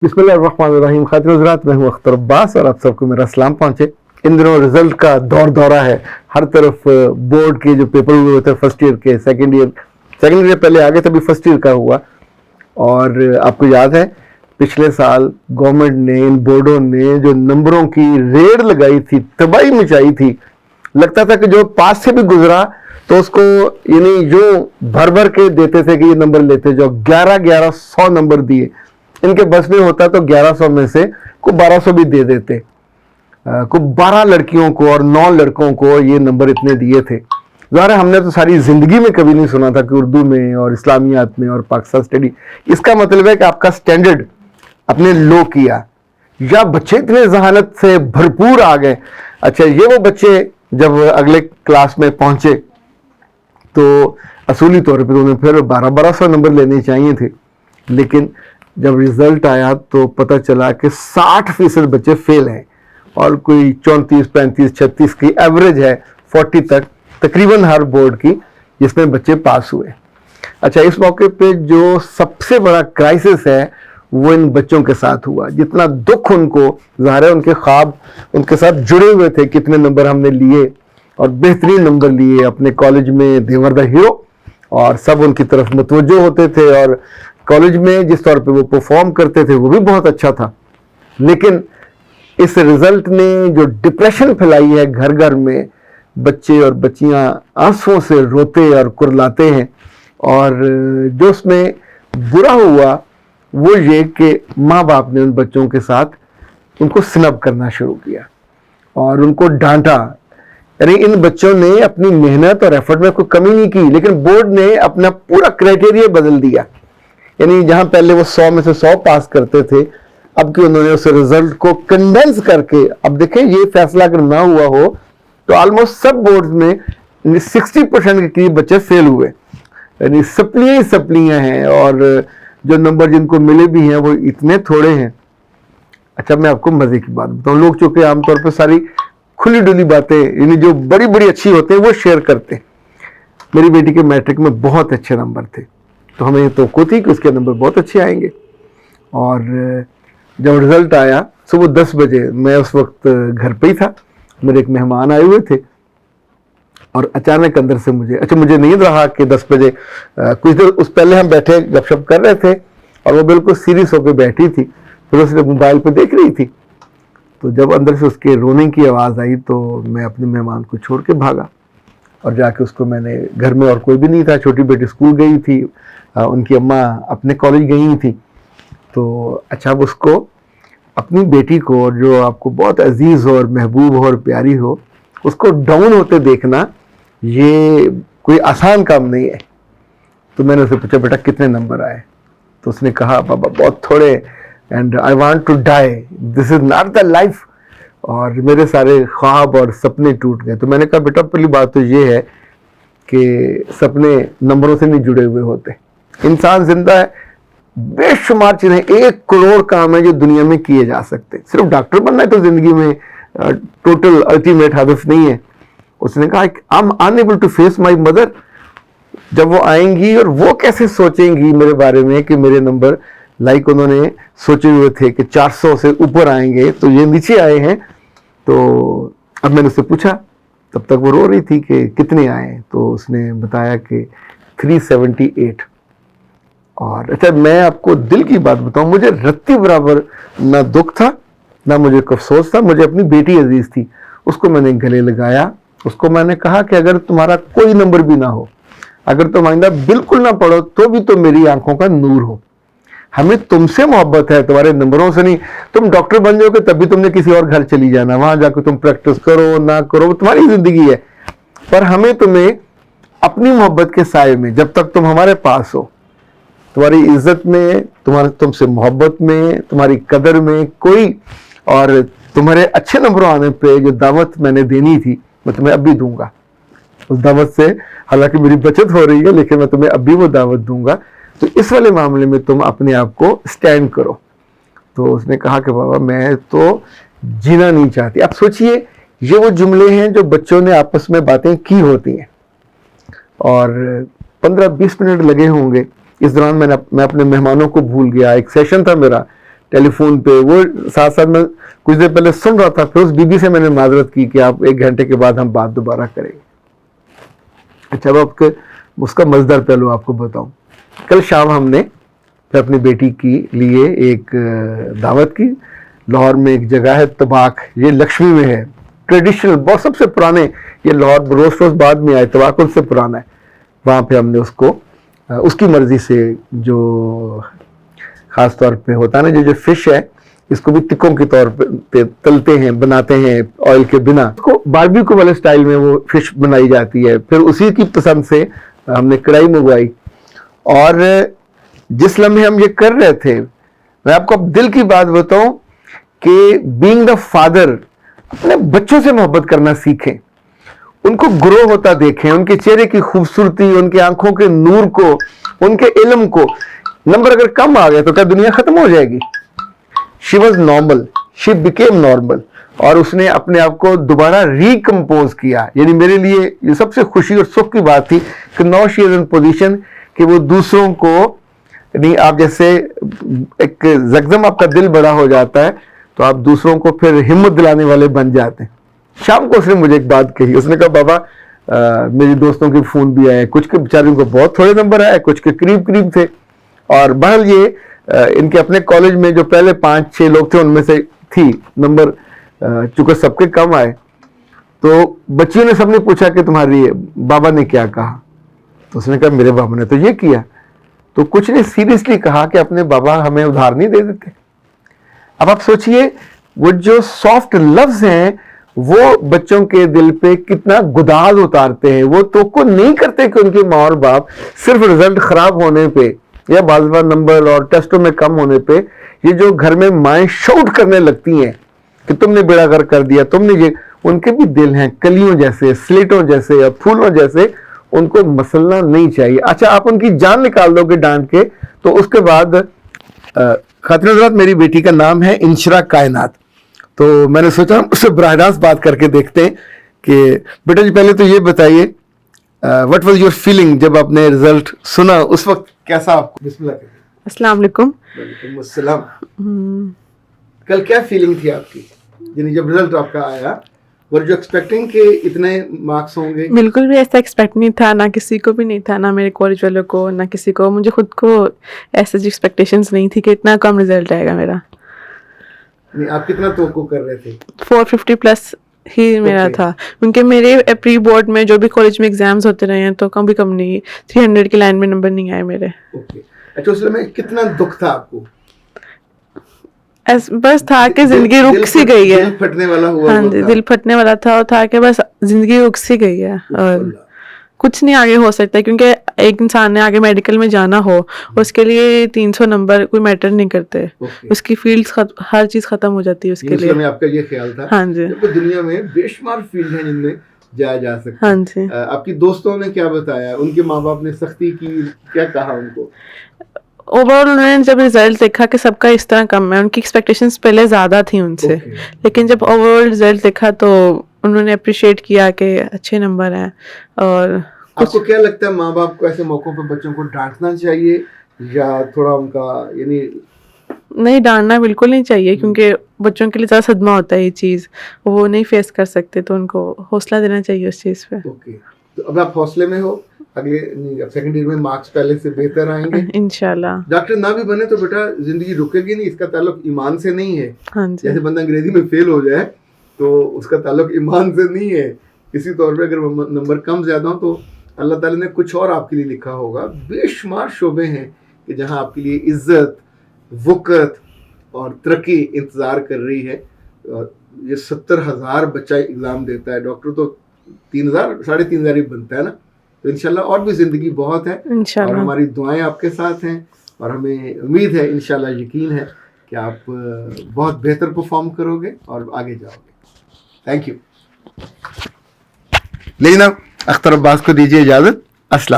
बिस्मिल्लाहिर्रहमानिर्रहीम। खातिर हज़रात, मैं हूं अख्तर अब्बास और आप सबको मेरा सलाम पहुंचे। इन दिनों रिजल्ट का दौरा है, हर तरफ बोर्ड के जो पेपर हुए होते हैं, फर्स्ट ईयर के, सेकंड ईयर पहले आगे तभी फर्स्ट ईयर का हुआ। और आपको याद है पिछले साल गवर्नमेंट ने, इन बोर्डों ने जो नंबरों की रेड लगाई थी, तबाही मचाई थी। लगता था कि जो पास से भी गुजरा तो उसको यानी जो भर भर के देते थे कि ये नंबर लेते जाओ। 1100 नंबर दिए, इनके बस में होता तो 1100 में से को 1200 भी दे देते। को 12 लड़कियों को और 9 लड़कों को ये नंबर इतने दिए थे। ज़ाहिर है हमने तो सारी जिंदगी में कभी नहीं सुना था कि उर्दू में और इस्लामियात में और पाकिस्तान स्टडी, इसका मतलब है कि आपका स्टैंडर्ड अपने लो किया, या बच्चे इतने जहानत से भरपूर आ गए। अच्छा, ये वो बच्चे जब अगले क्लास में पहुंचे तो असूली तौर पर उन्हें फिर 1200 नंबर लेने चाहिए थे, लेकिन जब रिजल्ट आया तो पता चला कि 60% बच्चे फेल हैं और कोई 34, 35, 36 की एवरेज है 40 तक तकरीबन हर बोर्ड की, जिसमें बच्चे पास हुए। अच्छा, इस मौके पे जो सबसे बड़ा क्राइसिस है वो इन बच्चों के साथ हुआ। जितना दुख उनको, ज़ाहिर है उनके ख्वाब उनके साथ जुड़े हुए थे, कितने नंबर हमने लिए और बेहतरीन नंबर लिए, अपने कॉलेज में दे वर द हीरो और सब उनकी तरफ मुतवज्जो होते थे और कॉलेज में जिस तौर पे वो परफॉर्म करते थे वो भी बहुत अच्छा था। लेकिन इस रिजल्ट ने जो डिप्रेशन फैलाई है घर घर में, बच्चे और बच्चियां आंसुओं से रोते और कुरलाते हैं। और जो उसमें बुरा हुआ वो ये कि माँ बाप ने उन बच्चों के साथ उनको स्नब करना शुरू किया और उनको डांटा। यानी इन बच्चों ने अपनी मेहनत और एफर्ट में कोई कमी नहीं की, लेकिन बोर्ड ने अपना पूरा क्राइटेरिया बदल दिया। यानी जहां पहले वो 100 में से 100 पास करते थे, अब कि उन्होंने उस रिजल्ट को कंडेंस करके, अब देखें ये फैसला अगर ना हुआ हो तो ऑलमोस्ट सब बोर्ड्स में 60% के करीब बच्चे फेल हुए। यानी सप्लियां हैं और जो नंबर जिनको मिले भी हैं वो इतने थोड़े हैं। अच्छा, मैं आपको मजे की बात बताऊं, लोग चूंकि आमतौर पर सारी खुली डुली बातें यानी जो बड़ी बड़ी अच्छी होते हैं वो शेयर करते हैं। मेरी बेटी के मैट्रिक में बहुत अच्छे नंबर थे, तो हमें ये तवक्को थी कि उसके नंबर बहुत अच्छे आएंगे। और जब रिजल्ट आया सुबह 10 बजे, मैं उस वक्त घर पे ही था, मेरे एक मेहमान आए हुए थे और अचानक अंदर से मुझे नींद रहा कि 10 बजे कुछ देर उस पहले हम बैठे गपशप कर रहे थे और वो बिल्कुल सीरियस होकर बैठी थी, फिर उसने मोबाइल पे देख रही थी। तो जब अंदर से उसके रोने की आवाज़ आई तो मैं अपने मेहमान को छोड़ के भागा और जाके उसको मैंने, घर में और कोई भी नहीं था, छोटी बेटी स्कूल गई थी, उनकी अम्मा अपने कॉलेज गई थी। तो अच्छा, अब उसको, अपनी बेटी को जो आपको बहुत अजीज हो और महबूब हो और प्यारी हो, उसको डाउन होते देखना ये कोई आसान काम नहीं है। तो मैंने उससे पूछा, बेटा कितने नंबर आए? तो उसने कहा, पापा बहुत थोड़े, and I want to die, this is not the life, और मेरे सारे ख्वाब और सपने टूट गए। तो मैंने कहा, बेटा पहली बात तो ये है कि सपने नंबरों से नहीं जुड़े हुए होते। इंसान जिंदा है, बेशुमार चीजें, 1 करोड़ काम है जो दुनिया में किए जा सकते। सिर्फ डॉक्टर बनना है तो जिंदगी में टोटल अल्टीमेट हदफ नहीं है। उसने कहा, I am unable to face my mother. जब वो आएंगी और वो कैसे सोचेंगी मेरे बारे में कि मेरे नंबर, लाइक उन्होंने सोचे हुए थे कि 400 से ऊपर आएंगे, तो ये नीचे आए हैं। तो अब मैंने उससे पूछा, तब तक वो रो रही थी कि कितने आए, तो उसने बताया कि 378। और अच्छा, मैं आपको दिल की बात बताऊं, मुझे रत्ती बराबर ना दुख था ना मुझे अफसोस था। मुझे अपनी बेटी अजीज थी, उसको मैंने गले लगाया, उसको मैंने कहा कि अगर तुम्हारा कोई नंबर भी ना हो, अगर तुम आइंदा बिल्कुल ना पढ़ो तो भी तो मेरी आंखों का नूर हो। हमें तुमसे मोहब्बत है, तुम्हारे नंबरों से नहीं। तुम डॉक्टर बन जाओगे तभी तुमने किसी और घर चली जाना, वहां जाकर तुम प्रैक्टिस करो ना करो, तुम्हारी जिंदगी है। पर हमें तुम्हें अपनी मोहब्बत के साए में, जब तक तुम हमारे पास हो, तुम्हारी इज्जत में, तुमसे मोहब्बत में, तुम्हारी कदर में कोई, और तुम्हारे अच्छे नंबरों आने पे जो दावत मैंने देनी थी मैं तुम्हें अब भी दूंगा। उस दावत से हालांकि मेरी बचत हो रही है, लेकिन मैं तुम्हें अब भी वो दावत दूंगा। तो इस वाले मामले में तुम अपने आप को स्टैंड करो। तो उसने कहा कि बाबा मैं तो जीना नहीं चाहती। आप सोचिए, ये वो जुमले हैं जो बच्चों ने आपस में बातें की होती हैं, और 15-20 मिनट लगे होंगे। इस दौरान मैं अपने मेहमानों को भूल गया। एक सेशन था मेरा, ٹیلی فون پہ. وہ ساتھ ساتھ میں کچھ دیر پہلے سن رہا تھا, پھر اس بی بی سے میں نے معذرت کی کہ آپ 1 گھنٹے کے بعد ہم بات دوبارہ کریں گے. اچھا, اب آپ کے اس کا مزدار پہلو آپ کو بتاؤں. کل شام ہم نے اپنی بیٹی کی لیے ایک دعوت کی. لاہور میں ایک جگہ ہے طباق, یہ لکشمی میں ہے, ٹریڈیشنل, بہت سب سے پرانے, یہ لاہور روز روز بعد میں آئے, طباق ان سے پرانا ہے. وہاں پہ ہم نے اس کو اس کی مرضی سے جو خاص طور پہ ہوتا ہے نا, جو فش ہے اس کو بھی ٹکوں کے طور پہ تلتے ہیں, بناتے ہیں آئل کے بنا, اس کو باربیکیو والے سٹائل میں وہ فش بنائی جاتی ہے. پھر اسی کی پسند سے ہم نے کڑھائی منگوائی, اور جس لمحے ہم یہ کر رہے تھے, میں آپ کو اب دل کی بات بتاؤں کہ بینگ دا فادر, اپنے بچوں سے محبت کرنا سیکھیں, ان کو گرو ہوتا دیکھیں, ان کے چہرے کی خوبصورتی, ان کے آنکھوں کے نور کو, ان کے علم کو. نمبر اگر کم آ گیا تو کیا دنیا ختم ہو جائے گی؟ She was normal, she became normal, اور اس نے اپنے آپ کو دوبارہ ریکمپوز کیا. یعنی میرے لیے یہ سب سے خوشی اور سکھ کی بات تھی کہ now she is in position کہ وہ دوسروں کو, یعنی آپ جیسے ایک زخم آپ کا دل بڑا ہو جاتا ہے تو آپ دوسروں کو پھر ہمت دلانے والے بن جاتے ہیں. شام کو اس نے مجھے ایک بات کہی, اس نے کہا بابا میری دوستوں کے فون بھی آئے, کچھ کے بیچاروں کو بہت تھوڑے نمبر آئے, کچھ کے قریب قریب تھے, اور بہرحال یہ ان کے اپنے کالج میں جو پہلے 5-6 لوگ تھے ان میں سے تھی نمبر, چونکہ سب کے کم آئے. تو بچیوں نے سب نے پوچھا کہ تمہاری بابا نے کیا کہا, تو اس نے کہا میرے بابا نے تو یہ کیا. تو کچھ نے سیریسلی کہا کہ اپنے بابا ہمیں ادھار نہیں دے دیتے. اب آپ سوچئے وہ جو سافٹ لفظ ہیں وہ بچوں کے دل پہ کتنا گداز اتارتے ہیں. وہ توقع نہیں کرتے کہ ان کے ماں اور باپ صرف رزلٹ خراب ہونے پہ یا بعض بار نمبر اور ٹیسٹوں میں کم ہونے پہ یہ جو گھر میں مائیں شاؤٹ کرنے لگتی ہیں کہ تم نے بیڑا غرق کر دیا, تم نے یہ, ان کے بھی دل ہیں کلیوں جیسے, سلیٹوں جیسے یا پھولوں جیسے, ان کو مسلنا نہیں چاہیے. اچھا آپ ان کی جان نکال دو گے ڈانٹ کے, تو اس کے بعد خاتون حضرات میری بیٹی کا نام ہے انشرا کائنات. تو میں نے سوچا اس سے براہ راست بات کر کے دیکھتے ہیں کہ بیٹا جی پہلے تو یہ بتائیے وٹ واز یور فیلنگ جب آپ نے رزلٹ سنا, اس وقت کیسا آپ کو؟ بسم اللہ. السلام علیکم. وعلیکم السلام. کل کیا فیلنگ تھی آپ کی, یعنی جب رزلٹ آپ کا آیا, ور یو ایکسپیکٹنگ کہ اتنے مارکس ہوں گے؟ بالکل بھی ایسا ایکسپیکٹ نہیں تھا, نہ کسی کو بھی نہیں تھا, نہ میرے کالج والوں کو, نہ کسی کو. مجھے خود کو ایسے ایکسپیکٹیشنز نہیں تھی کہ اتنا کم رزلٹ آئے گا میرا. آپ کتنا توقع کر رہے تھے؟ 450 پلس ہی میرا تھا, کیونکہ میرے پری بورڈ میں جو بھی کالج میں ایگزامز ہوتے رہے ہیں تو کم نہیں, 300 کی لائن میں نمبر نہیں آئے میرے. اچھا, اس میں کتنا دکھ تھا آپ کو؟ بس تھا کہ زندگی رک سی گئی ہے, دل پھٹنے والا ہوا. ہاں جی, دل پھٹنے والا تھا, اور تھا کہ بس زندگی رک سی گئی ہے اور کچھ نہیں آگے ہو سکتا, کیونکہ ایک انسان نے آگے میڈیکل میں جانا ہو اس کے لیے 300 نمبر کوئی میٹر نہیں کرتے, اس کی فیلڈ ہر چیز ختم ہو جاتی ہے اس کے لیے. آپ کا یہ خیال تھا؟ ہاں جی, دنیا میں بے شمار فیلڈ ہیں جن میں جایا جا سکتا. ہاں جی. آپ کی دوستوں نے کیا بتایا, ان کے ماں باپ نے سختی کی, کیا کہا ان کو؟ اوور آل انہوں نے جب رزلٹ دیکھا کہ سب کا اس طرح کم ہے, ان کی ایکسپیکٹیشنز پہلے زیادہ تھیں ان سے, لیکن جب اوور آل رزلٹ دیکھا تو انہوں نے اپریشیٹ کیا کہ اچھے نمبر ہیں. اور آپ کو کیا لگتا ہے ماں باپ کو ایسے موقعوں پہ بچوں کو ڈانٹنا چاہیے یا تھوڑا ان کا, یعنی نہیں ڈانٹنا بالکل نہیں چاہیے, کیونکہ بچوں کے لیے زیادہ صدمہ ہوتا ہے یہ چیز, وہ نہیں فیس کر سکتے, تو ان کو حوصلہ دینا چاہیے اس چیز پہ. اوکے, تو اب آپ حوصلے میں ہو, اگلے سیکنڈ ایئر میں مارکس پہلے سے بہتر آئیں گے انشاءاللہ. ڈاکٹر نہ بھی بنے تو بیٹا زندگی رکے گی نہیں, اس کا تعلق ایمان سے نہیں ہے. ہاں جی, جیسے بندہ انگریزی میں فیل ہو جائے تو اس کا تعلق ایمان سے نہیں ہے. کسی طور پہ اگر نمبر کم زیادہ ہوں تو اللہ تعالیٰ نے کچھ اور آپ کے لیے لکھا ہوگا. بے شمار شعبے ہیں کہ جہاں آپ کے لیے عزت, وقت اور ترقی انتظار کر رہی ہے. یہ 70,000 بچہ ایگزام دیتا ہے, ڈاکٹر تو 3,000 3,500 ہی بنتا ہے نا. تو انشاءاللہ اور بھی زندگی بہت ہے, اور ہماری دعائیں آپ کے ساتھ ہیں, اور ہمیں امید ہے, انشاءاللہ یقین ہے کہ آپ بہت بہتر پرفارم کرو گے اور آگے جاؤ گے. Thank you. لیکن اب اختر عباس کو دیجیے اجازت. السلام.